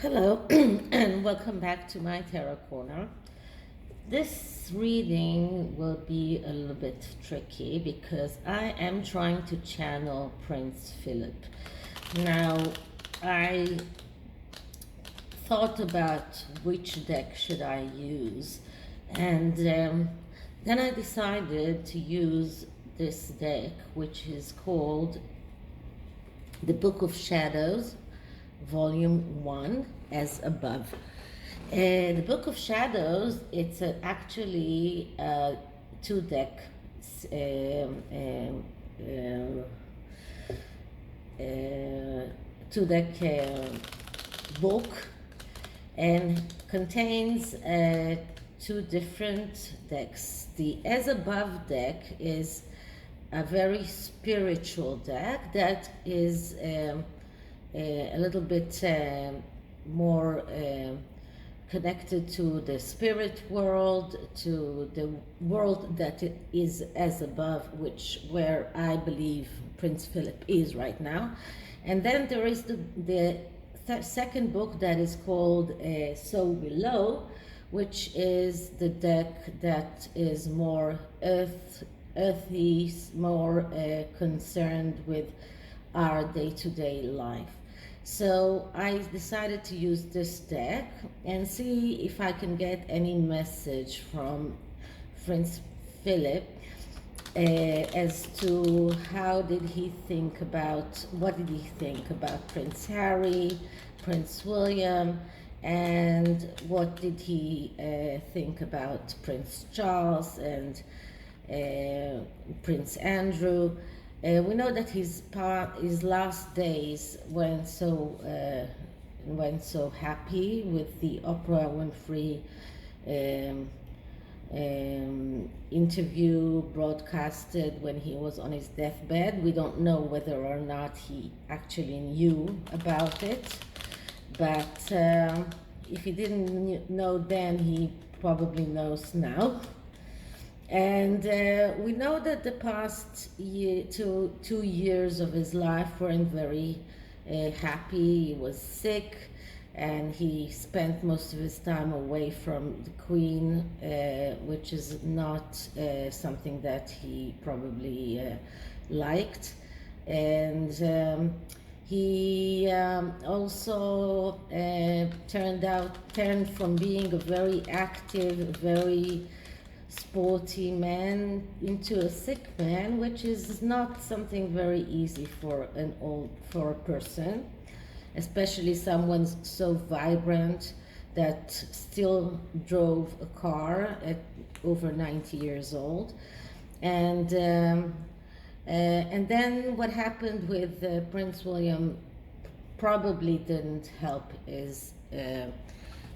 Hello, and welcome back to my Tarot Corner. This reading will be a little bit tricky because I am trying to channel Prince Philip. Now, I thought about which deck should I use, and then I decided to use this deck, which is called the Book of Shadows, Volume 1, as above. The Book of Shadows, it's actually two deck book, and contains two different decks. The as above deck is a very spiritual deck that is a little bit more connected to the spirit world, to the world that is as above, where I believe Prince Philip is right now. And then there is the second book that is called So Below, which is the deck that is more earthy, more concerned with our day-to-day life. So I decided to use this deck and see if I can get any message from Prince Philip as to what did he think about Prince Harry, Prince William, and what did he think about Prince Charles and Prince Andrew. We know that his last days went so happy with the Oprah Winfrey interview broadcasted when he was on his deathbed. We don't know whether or not he actually knew about it, but if he didn't know then, he probably knows now. And we know that the past two years of his life weren't very happy. He was sick, and he spent most of his time away from the Queen, which is not something that he probably liked. And he also turned from being a very active, very sporty man into a sick man, which is not something very easy for a person, especially someone so vibrant that still drove a car at over 90 years old. And then what happened with Prince William probably didn't help his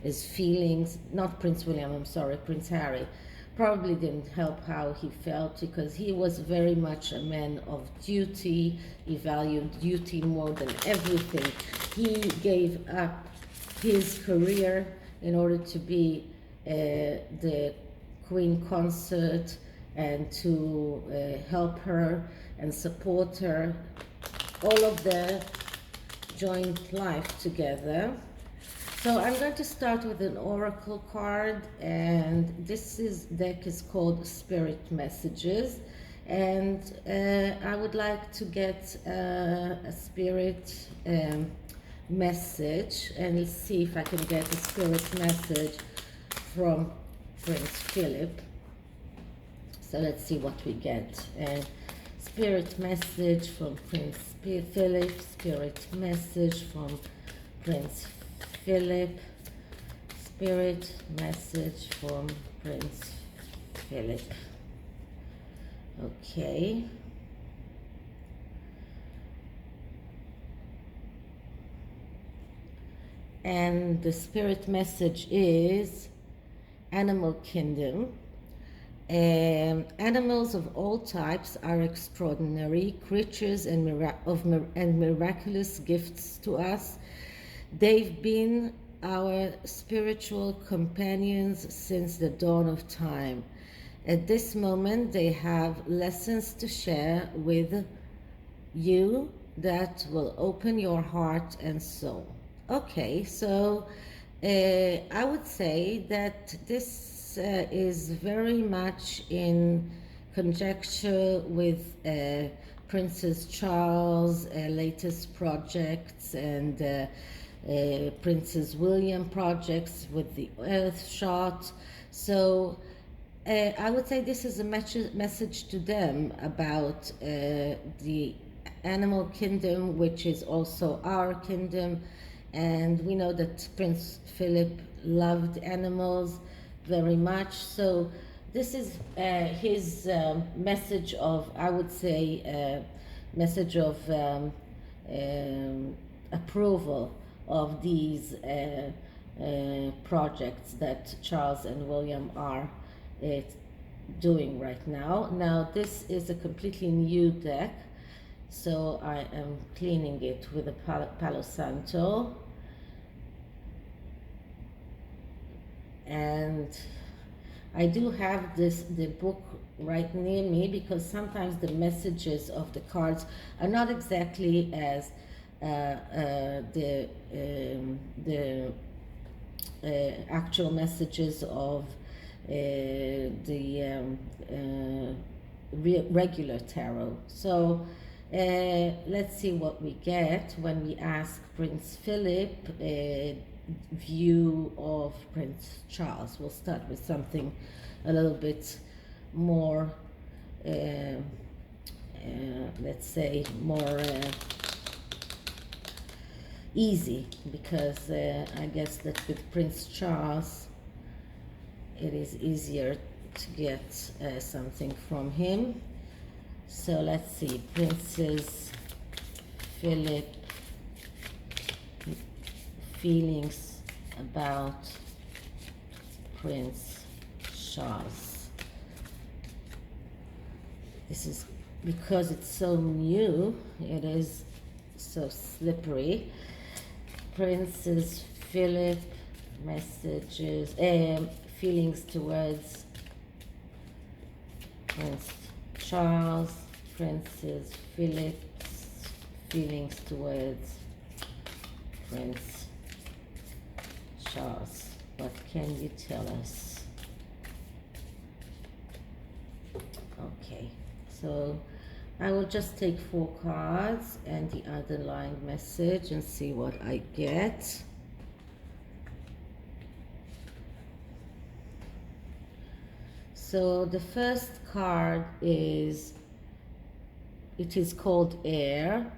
feelings. Not Prince William, I'm sorry, Prince Harry. Probably didn't help how he felt, because he was very much a man of duty. He valued duty more than everything. He gave up his career in order to be the Queen consort and to help her and support her, all of their joint life together. So I'm going to start with an oracle card, and this deck is called Spirit Messages, and I would like to get a spirit message, and let's see if I can get a spirit message from Prince Philip. So let's see what we get. Spirit message from Prince Philip, spirit message from Prince Philip, spirit message from Prince Philip. Okay. And the spirit message is Animal Kingdom. Animals of all types are extraordinary creatures and miraculous gifts to us. They've been our spiritual companions since the dawn of time. At this moment, they have lessons to share with you that will open your heart and soul. Okay, so I would say that this is very much in conjecture with Princess Charles' latest projects and Princess William projects with the Earth shot. So I would say this is a message to them about the animal kingdom, which is also our kingdom. And we know that Prince Philip loved animals very much. So this is his message of, I would say, message of approval of these projects that Charles and William are doing right now. Now this is a completely new deck, so I am cleaning it with a Palo Santo, and I do have the book right near me, because sometimes the messages of the cards are not exactly as the actual messages of the regular tarot. So let's see what we get when we ask Prince Philip view of Prince Charles. We'll start with something a little bit more, let's say, more easy, because I guess that with Prince Charles it is easier to get something from him. So let's see, Princess Philip feelings about Prince Charles. This is because it's so new, it is so slippery. Princess Philip messages, feelings towards Prince Charles. Princess Philip's feelings towards Prince Charles. What can you tell us? Okay, so I will just take 4 cards and the underlying message and see what I get. So the first card is, it is called Air,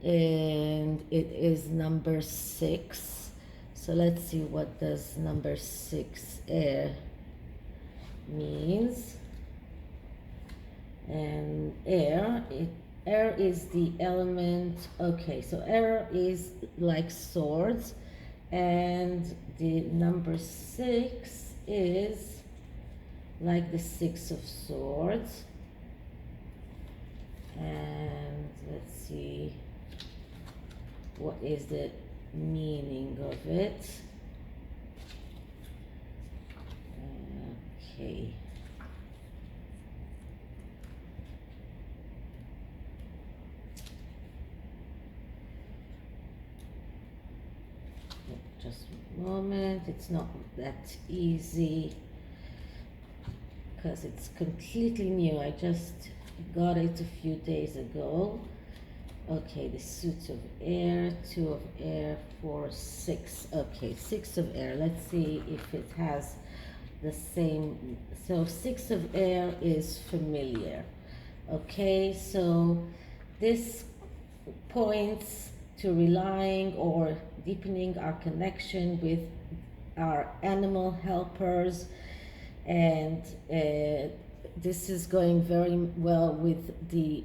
and it is number 6. So let's see, what does number 6 Air means. And air is the element. Okay, so air is like swords, and the number 6 is like the 6 of swords. And let's see, what is the meaning of it? Okay. Just a moment, it's not that easy because it's completely new. I just got it a few days ago. Okay, the suit of air, 2 of air, 4, 6. Okay, 6 of air. Let's see if it has the same. So 6 of air is familiar. Okay, so this points to relying or deepening our connection with our animal helpers, and this is going very well with the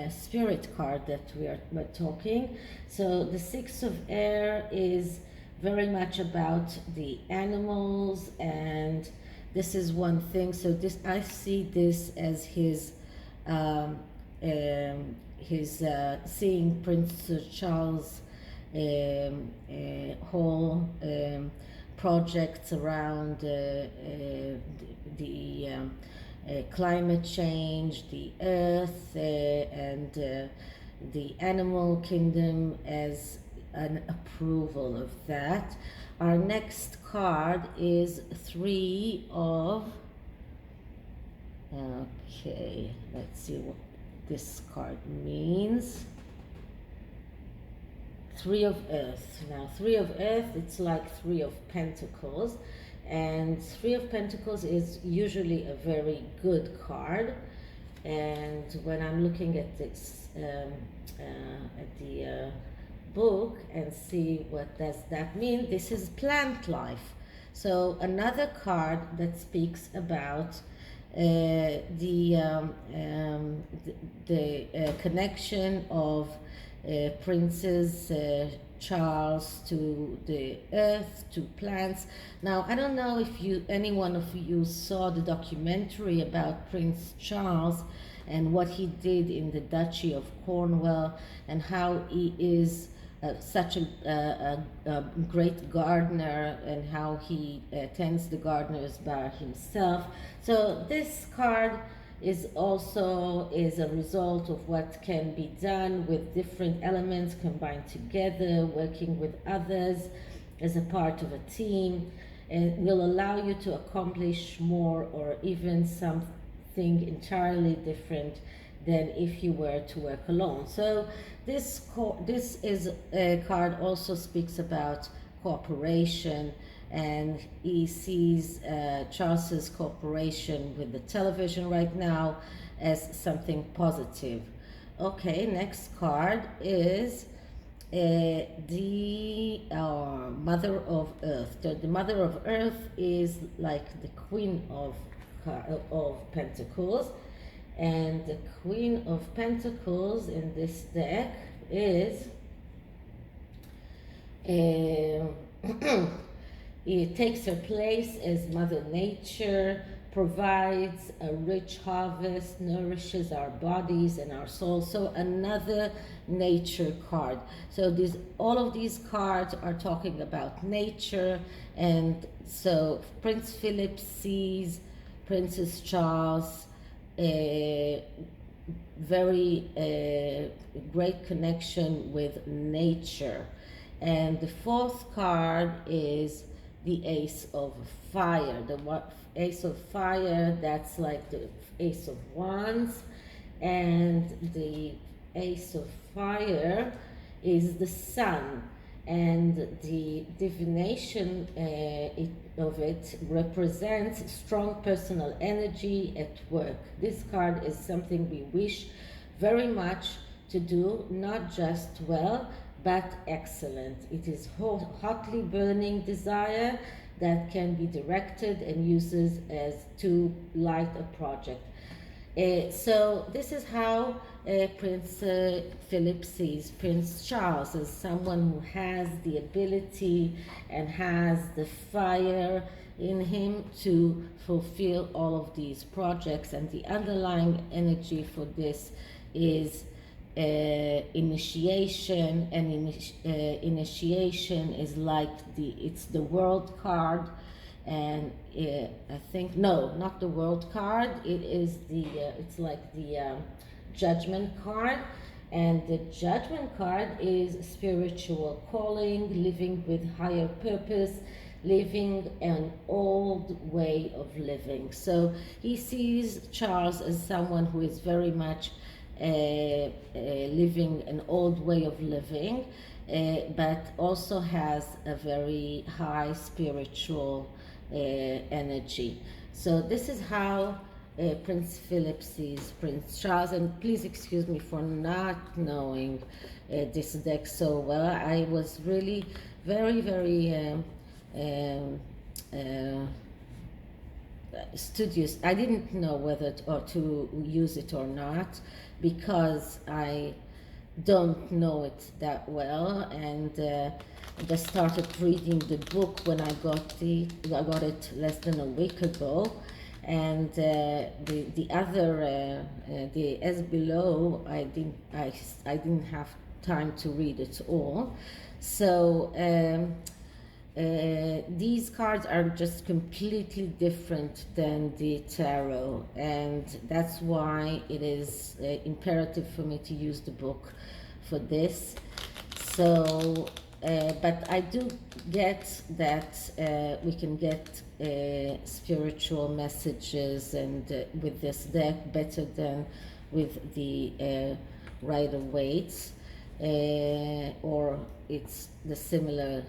spirit card that we're talking. So the 6 of air is very much about the animals, and this is one thing. So this, I see this as his seeing Prince Charles whole projects around the climate change, the earth, and the animal kingdom as an approval of that. Our next card is Three of... Okay, let's see what this card means. Three of Earth. Now, Three of Earth, it's like Three of Pentacles. And Three of Pentacles is usually a very good card. And when I'm looking at this, at the book and see what does that mean, this is plant life. So another card that speaks about the connection of Prince's Charles to the earth, to plants. Now, I don't know if any one of you saw the documentary about Prince Charles and what he did in the Duchy of Cornwall, and how he is such a great gardener, and how he tends the gardeners by himself. So this card is also a result of what can be done with different elements combined together, working with others as a part of a team, and will allow you to accomplish more, or even something entirely different than if you were to work alone. So this card also speaks about cooperation, and he sees Charles's cooperation with the television right now as something positive. Okay, next card is the Mother of Earth. The Mother of Earth is like the Queen of Pentacles, and the Queen of Pentacles in this deck is it takes her place as Mother Nature, provides a rich harvest, nourishes our bodies and our souls. So another nature card. So all of these cards are talking about nature, and so Prince Philip sees Princess Charles a very great connection with nature. And the fourth card is the Ace of Fire. The Ace of Fire, that's like the Ace of Wands, and the Ace of Fire is the Sun, and the divination of it represents strong personal energy at work. This card is something we wish very much to do, not just well, but excellent. It is hotly burning desire that can be directed and uses as to light a project. So this is how Prince Philip sees Prince Charles, as someone who has the ability and has the fire in him to fulfill all of these projects. And the underlying energy for this is initiation, and initiation is like it's the World card, and I think no, not the World card. It is it's like the Judgment card, and the Judgment card is spiritual calling, living with higher purpose, living an old way of living. So he sees Charles as someone who is very much living an old way of living, but also has a very high spiritual energy. So this is how Prince Philip sees Prince Charles. And please excuse me for not knowing this deck so well. I was really very, very studious. I didn't know whether to use it or not, because I don't know it that well, and I just started reading the book when I got it less than a week ago, and the other the As Below, I didn't have time to read it all. So these cards are just completely different than the tarot, and that's why it is imperative for me to use the book for this. So but I do get that we can get spiritual messages and with this deck better than with the Rider-Waite, or it's the similar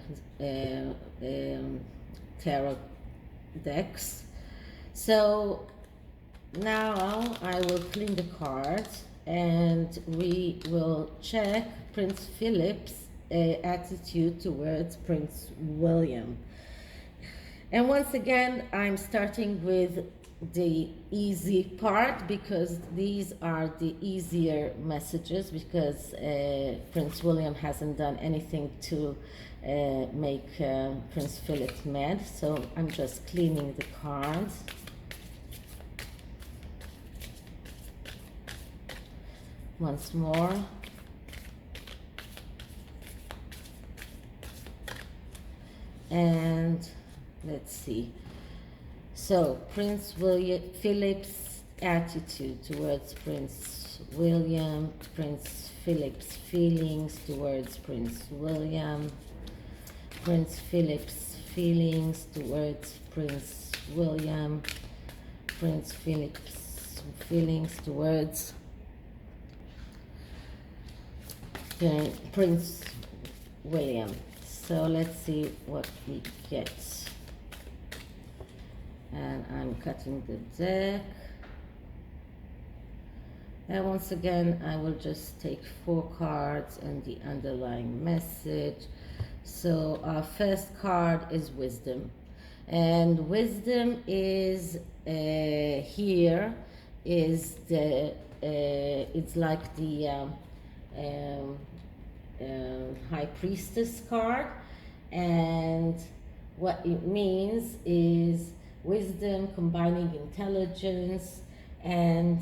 tarot decks. So now I will clean the cards and we will check Prince Philip's attitude towards Prince William. And once again, I'm starting with the easy part because these are the easier messages, because Prince William hasn't done anything to make Prince Philip mad. So I'm just cleaning the cards. Once more. And let's see. So Prince Philip's attitude towards Prince William, Prince Philip's feelings towards Prince William, Prince Philip's feelings towards Prince William, Prince Philip's feelings towards Prince William. So let's see what we get. And I'm cutting the deck. And once again, I will just take 4 cards and the underlying message. So our first card is Wisdom. And Wisdom is here is the, it's like the High Priestess card, and what it means is wisdom combining intelligence and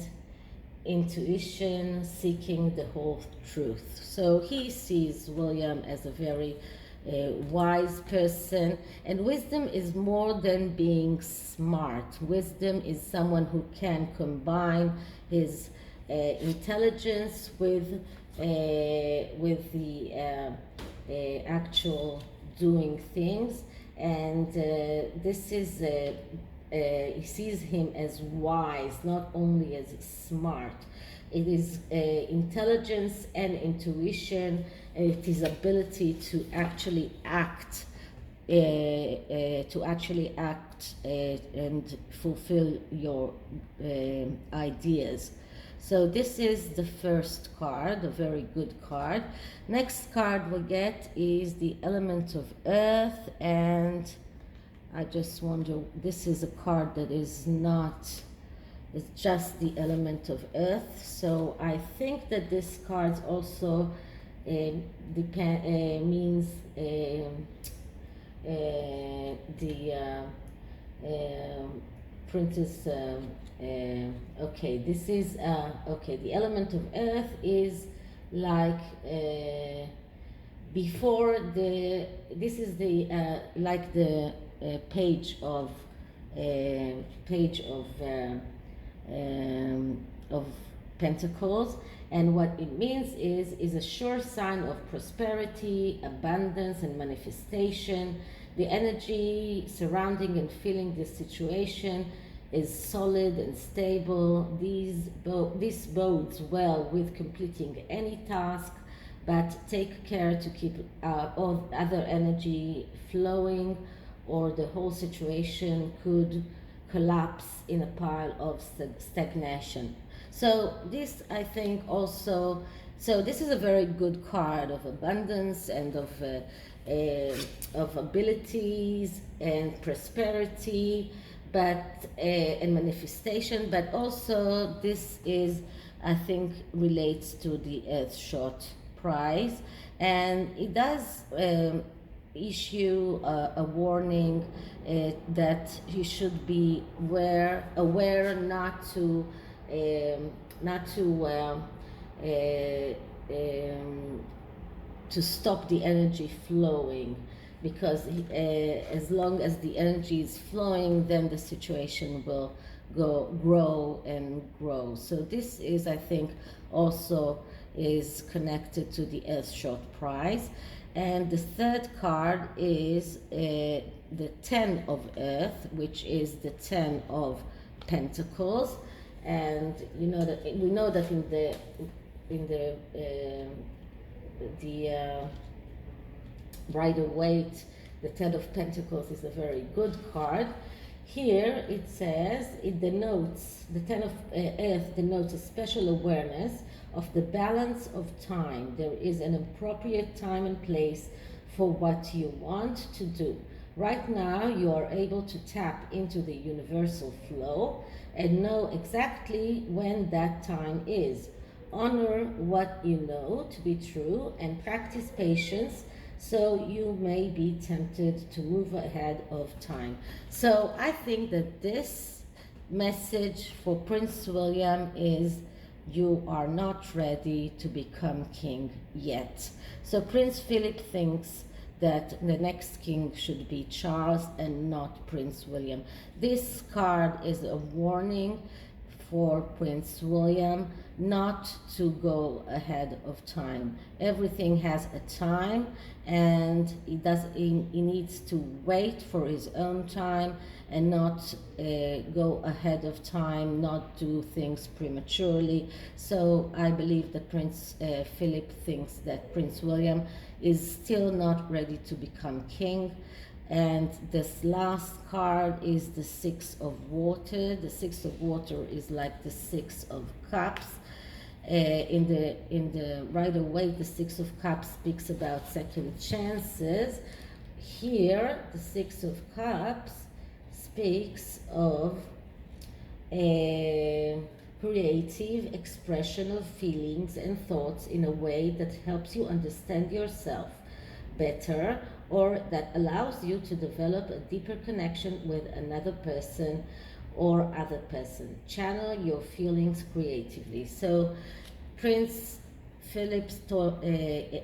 intuition, seeking the whole truth. So he sees William as a very wise person, and wisdom is more than being smart. Wisdom is someone who can combine his intelligence with the actual doing things, and this is he sees him as wise, not only as smart. It is intelligence and intuition, and it is ability to actually act, and fulfill your ideas. So this is the first card, a very good card. Next card we get is the element of earth, and I just wonder, this is a card that is not, it's just the element of earth. So I think that this card also means Princess, okay, this is, okay, the element of earth is like, before the, this is the, like the page of Pentacles, and what it means is a sure sign of prosperity, abundance, and manifestation. The energy surrounding and feeling this situation is solid and stable. This bodes well with completing any task, but take care to keep all other energy flowing, or the whole situation could collapse in a pile of stagnation. So this, I think, also, so this is a very good card of abundance and of abilities and prosperity, but and manifestation, but also this is, I think, relates to the Earthshot prize, and it does issue a warning that he should be aware not to stop the energy flowing, because as long as the energy is flowing, then the situation will grow and grow. So this is, I think, also is connected to the Earthshot prize. And the third card is the Ten of Earth, which is the Ten of Pentacles. And you know that we know that in the Rider-Waite, the Ten of Pentacles is a very good card. Here it says, it denotes, the Ten of Earth denotes a special awareness of the balance of time. There is an appropriate time and place for what you want to do. Right now, you are able to tap into the universal flow and know exactly when that time is. Honor what you know to be true and practice patience, so you may be tempted to move ahead of time. So I think that this message for Prince William is, you are not ready to become king yet. So Prince Philip thinks that the next king should be Charles and not Prince William. This card is a warning for Prince William not to go ahead of time. Everything has a time, and he needs to wait for his own time and not go ahead of time, not do things prematurely. So I believe that Prince Philip thinks that Prince William is still not ready to become king. And this last card is the Six of Water. The Six of Water is like the Six of Cups. In the Rider-Waite, the Six of Cups speaks about second chances. Here, the Six of Cups speaks of a creative expression of feelings and thoughts in a way that helps you understand yourself better, or that allows you to develop a deeper connection with another person or other person. Channel your feelings creatively. So Prince Philip's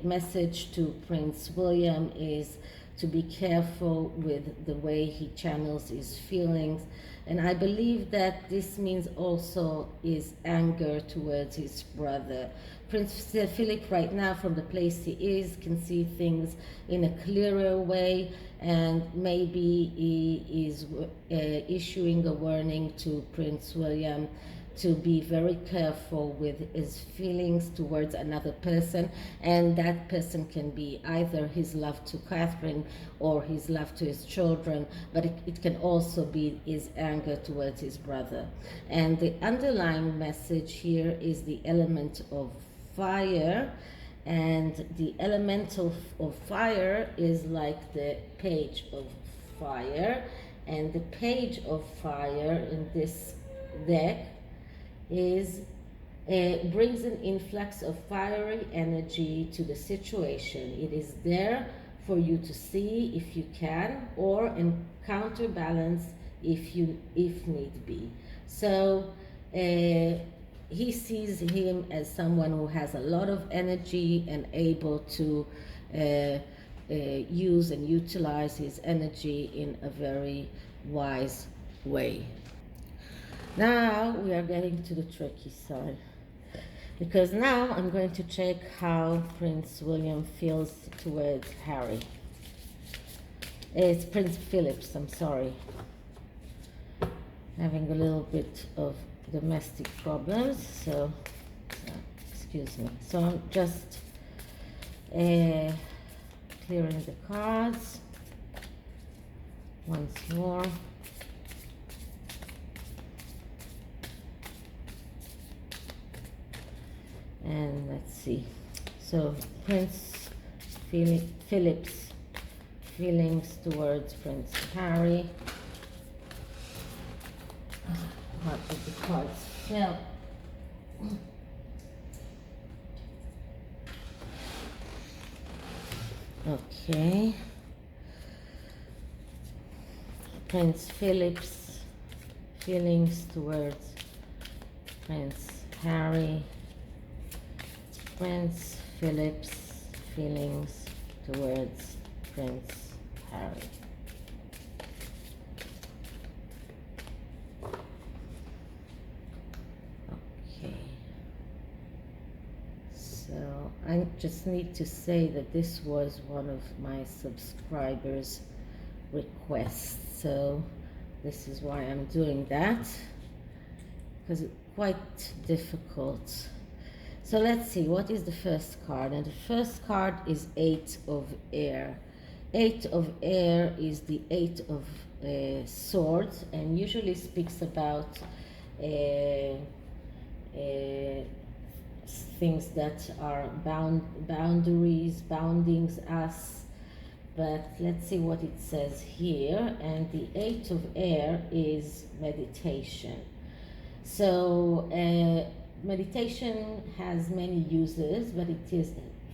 message to Prince William is to be careful with the way he channels his feelings. And I believe that this means also his anger towards his brother. Prince Philip right now, from the place he is, can see things in a clearer way, and maybe he is issuing a warning to Prince William to be very careful with his feelings towards another person, and that person can be either his love to Catherine or his love to his children, but it can also be his anger towards his brother. And the underlying message here is the element of fire, and the elemental of fire is like the Page of Fire, and the Page of Fire in this deck is brings an influx of fiery energy to the situation. It is there for you to see if you can, or in counterbalance if need be. So he sees him as someone who has a lot of energy and able to use and utilize his energy in a very wise way. Now we are getting to the tricky side, because now I'm going to check how Prince William feels towards Harry. It's Prince Philip's, I'm sorry. Having a little bit of domestic problems, so excuse me. So I'm just clearing the cards once more. And let's see. So Prince Philip's feelings towards Prince Harry. How did the cards feel? Okay. Prince Philip's feelings towards Prince Harry. Prince Philip's feelings towards Prince Harry. Okay. So I'm just need to say that this was one of my subscribers' requests, so this is why I'm doing that, because it's quite difficult. So let's see, what is the first card? And the first card is Eight of Air. Eight of Air is the Eight of Swords, and usually speaks about things that are boundaries, boundings us. But let's see what it says here. And the Eight of Air is meditation. So meditation has many uses, but it is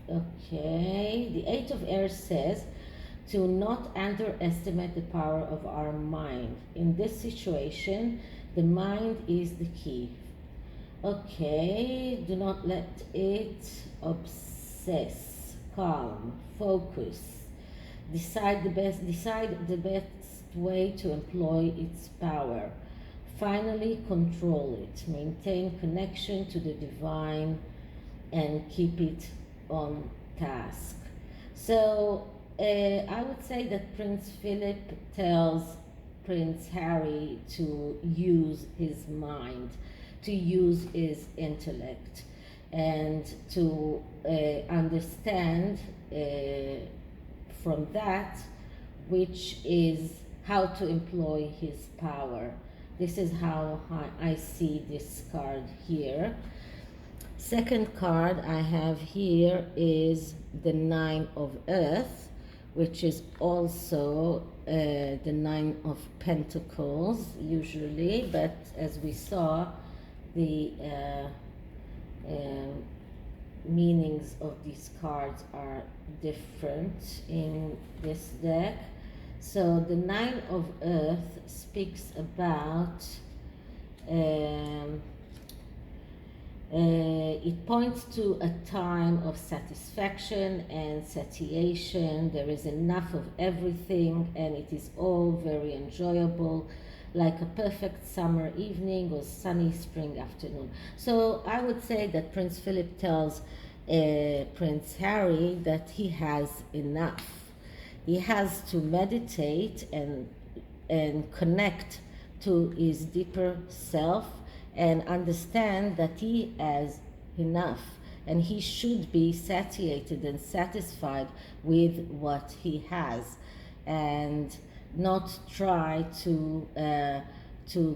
okay. The Eight of Air says to not underestimate the power of our mind. In this situation, the mind is the key. Okay, do not let it obsess. Calm, focus. Decide the best way to employ its power. Finally, control it. Maintain connection to the divine and keep it on task. So I would say that Prince Philip tells Prince Harry to use his mind, to use his intellect, and to understand from that which is how to employ his power. This is how I see this card here. Second card I have here is the Nine of Earth, which is also the Nine of Pentacles usually, but as we saw, the meanings of these cards are different in this deck. So the Nine of Earth speaks about it points to a time of satisfaction and satiation. There is enough of everything and it is all very enjoyable, like a perfect summer evening or sunny spring afternoon. So I would say that Prince Philip tells Prince Harry that he has enough. He has to meditate and connect to his deeper self and understand that he has enough and he should be satiated and satisfied with what he has and not try to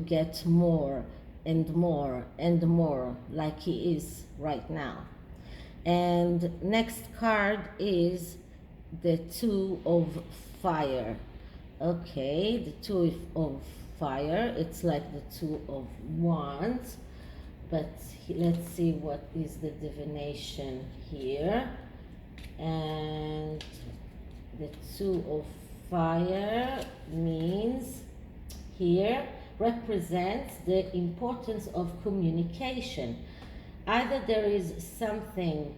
get more and more and more like he is right now. And next card is the Two of Fire. Okay, the Two of Fire, it's like the Two of Wands, but let's see what is the divination here. And the Two of Fire means here represents the importance of communication. Either there is something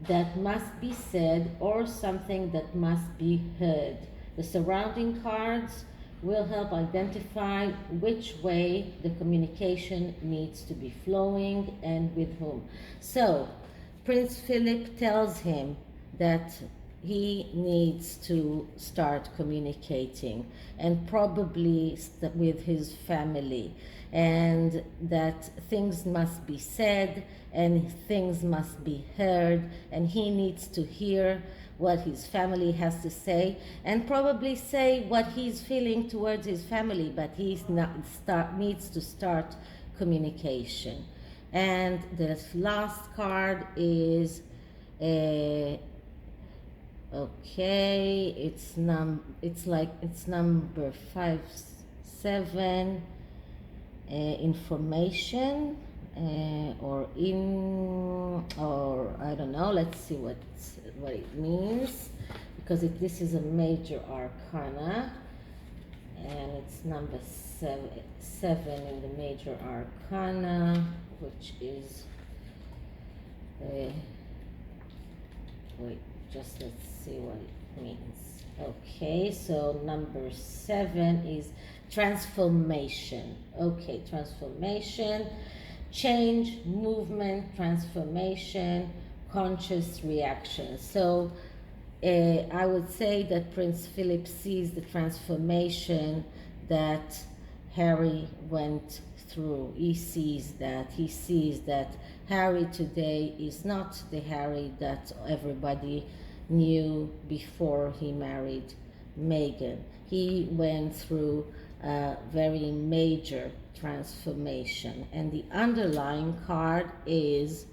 that must be said or something that must be heard. The surrounding cards will help identify which way the communication needs to be flowing and with whom. So Prince Philip tells him that he needs to start communicating and probably with his family, and that things must be said and things must be heard, and he needs to hear what his family has to say and probably say what he's feeling towards his family, but he's not needs to start communication. And the last card is okay, it's number 5-7, information, or I don't know. Let's see what it means, because this is a major arcana, and it's number 7 in the major arcana, which is just let's see what it means. Okay, so number 7 is transformation. Okay, transformation, change, movement, transformation, conscious reaction. So I would say that Prince Philip sees the transformation that Harry went through. He sees that Harry today is not the Harry that everybody knew before he married Meghan. He went through a very major transformation, and the underlying card is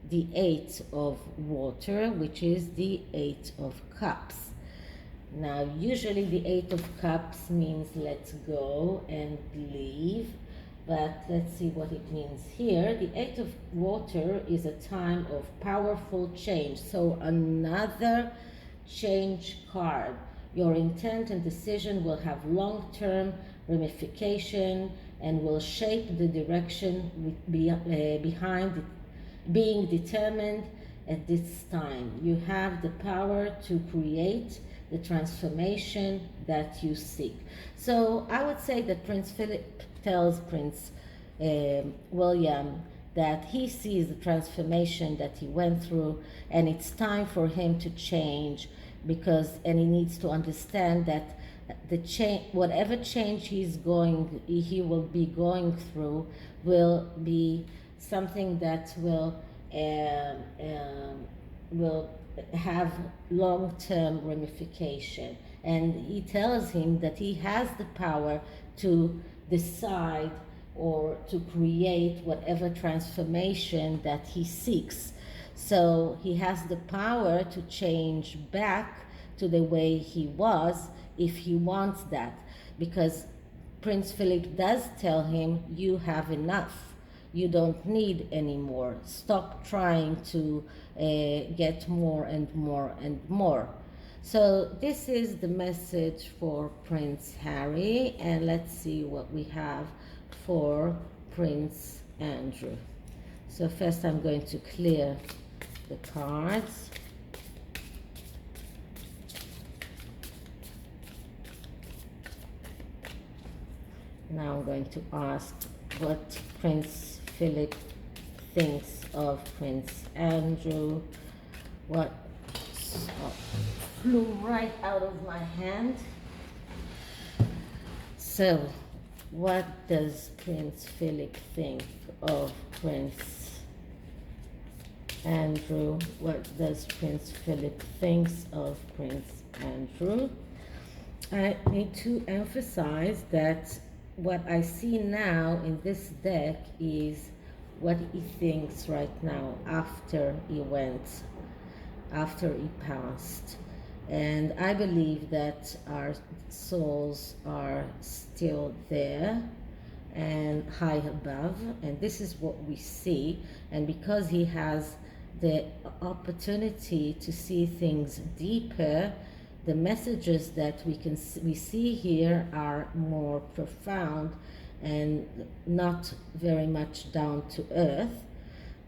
the Eight of Water, which is the Eight of Cups. Now, usually the Eight of Cups means let's go and leave, but let's see what it means here. The Eight of Water is a time of powerful change, so another change card. Your intent and decision will have long-term ramification and will shape the direction behind it. Being determined at this time, you have the power to create the transformation that you seek. So I would say that Prince Philip tells Prince William that he sees the transformation that he went through, and it's time for him to change, and he needs to understand that the change, whatever change he will be going through, will be something that will have long-term ramification. And he tells him that he has the power to decide or to create whatever transformation that he seeks. So he has the power to change back to the way he was if he wants that, because Prince Philip does tell him, you have enough. You don't need any more. Stop trying to get more and more and more. So this is the message for Prince Harry, and let's see what we have for Prince Andrew. So first I'm going to clear the cards. Now I'm going to ask what Prince Philip thinks of Prince Andrew. What flew right out of my hand. So, what does Prince Philip think of Prince Andrew? What does Prince Philip thinks of Prince Andrew? I need to emphasize that what I see now in this deck is what he thinks right now after he passed. And I believe that our souls are still there and high above, and this is what we see. And because he has the opportunity to see things deeper, the messages that we see here are more profound and not very much down to earth.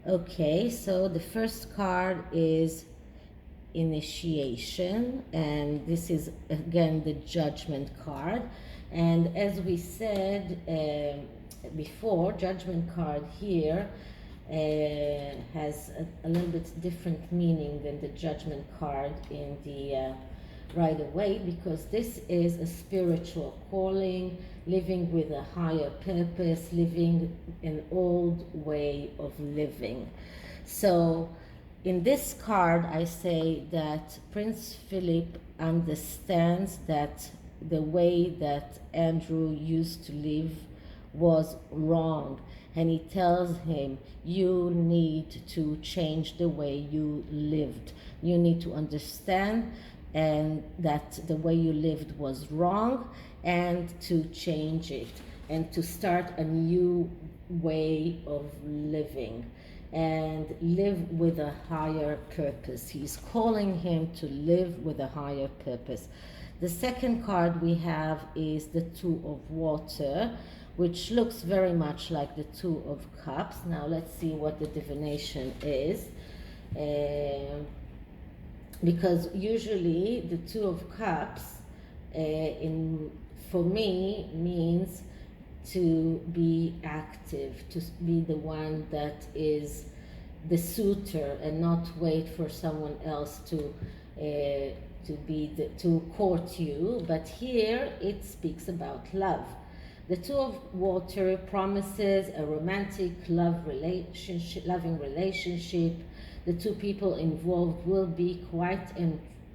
Okay, so the first card is initiation, and this is again the Judgment card. And as we said before, Judgment card here has a little bit different meaning than the Judgment card in the right away, because this is a spiritual calling, living with a higher purpose, living an old way of living. So in this card, I say that Prince Philip understands that the way that Andrew used to live was wrong, and he tells him, you need to change the way you lived. You need to understand and that the way you lived was wrong, and to change it and to start a new way of living and live with a higher purpose. He's calling him to live with a higher purpose. The second card we have is the Two of Water, which looks very much like the Two of Cups. Now let's see what the divination is. Because usually the Two of Cups for me means to be active, to be the one that is the suitor and not wait for someone else to to court you. But here it speaks about love. The Two of Water promises a romantic loving relationship. The two people involved will be quite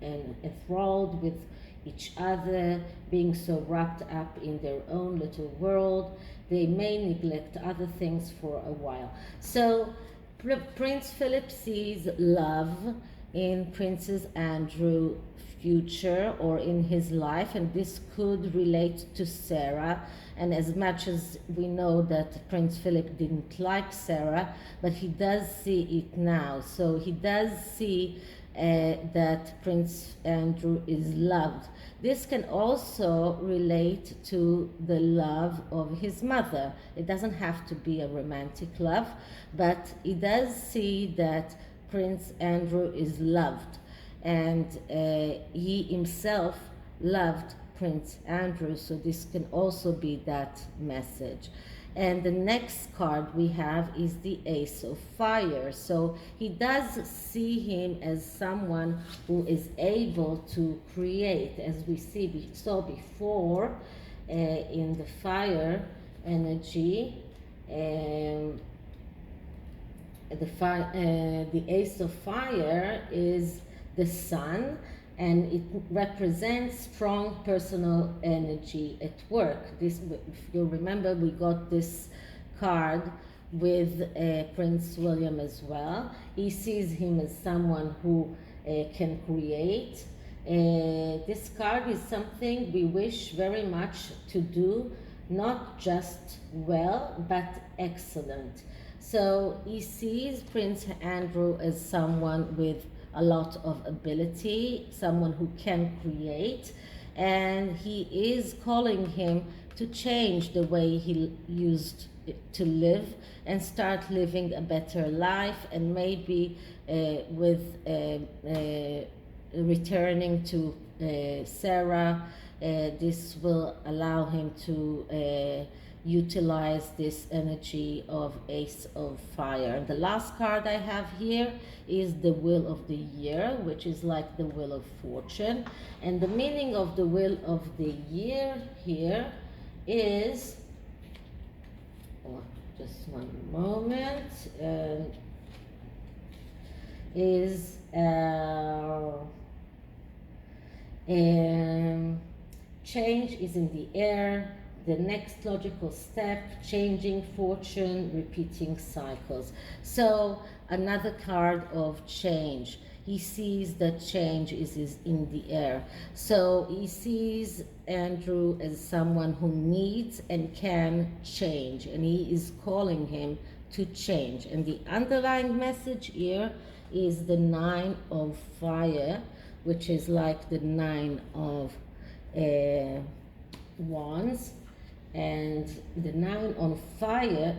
enthralled with each other, being so wrapped up in their own little world. They may neglect other things for a while. So Prince Philip sees love in Princess Andrew's future or in his life, and this could relate to Sarah. And as much as we know that Prince Philip didn't like Sarah, but he does see it now. So he does see that Prince Andrew is loved. This can also relate to the love of his mother. It doesn't have to be a romantic love, but he does see that Prince Andrew is loved, and he himself loved Prince Andrew, so this can also be that message. And the next card we have is the Ace of Fire. So he does see him as someone who is able to create, as we saw before in the fire energy. The Ace of Fire is the sun, and it represents strong personal energy at work. This, if you remember, we got this card with Prince William as well. He sees him as someone who can create. This card is something we wish very much to do, not just well, but excellent. So he sees Prince Andrew as someone with a lot of ability, someone who can create, and he is calling him to change the way he used to live and start living a better life, and maybe returning to Sarah, this will allow him to utilize this energy of Ace of Fire. And the last card I have here is the Wheel of the Year, which is like the Wheel of Fortune. And the meaning of the Wheel of the Year here is, just one moment, is change is in the air, the next logical step, changing fortune, repeating cycles. So another card of change. He sees that change is in the air. So he sees Andrew as someone who needs and can change, and he is calling him to change. And the underlying message here is the Nine of Fire, which is like the Nine of Wands. And the Nine of Fire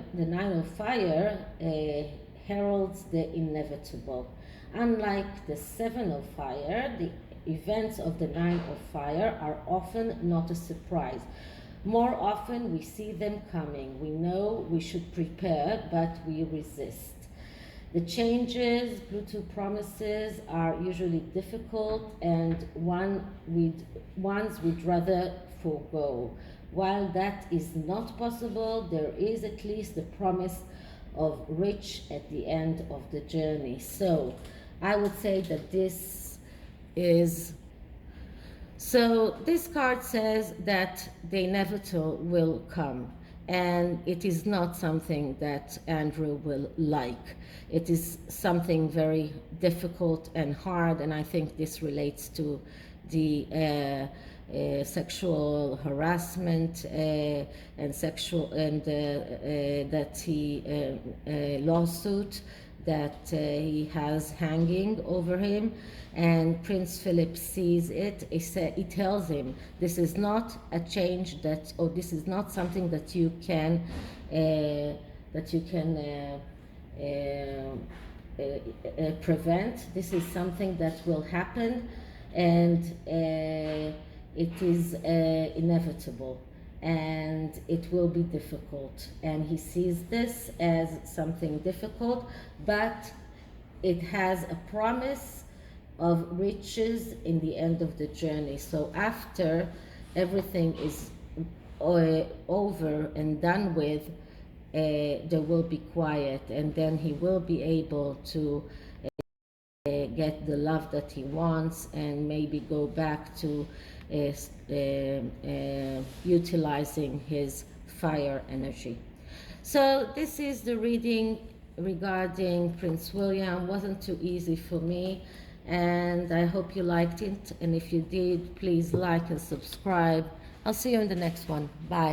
heralds the inevitable. Unlike the Seven of Fire, the events of the Nine of Fire are often not a surprise. More often we see them coming. We know we should prepare, but we resist. The changes, Bluetooth promises, are usually difficult and ones we'd rather forego. While that is not possible, there is at least the promise of reach at the end of the journey. So I would say that this card says that the inevitable will come, and it is not something that Andrew will like. It is something very difficult and hard, and I think this relates to the sexual harassment and lawsuit that he has hanging over him. And Prince Philip sees it. He tells him, this is not a change this is not something that you can prevent. This is something that will happen, and it is inevitable. and it will be difficult. And he sees this as something difficult, but it has a promise of riches in the end of the journey. So after everything is over and done with, there will be quiet, and then he will be able to get the love that he wants, and maybe go back to utilizing his fire energy. So this is the reading regarding Prince William. Wasn't too easy for me, and I hope you liked it, and if you did, please like and subscribe. I'll see you in the next one. Bye.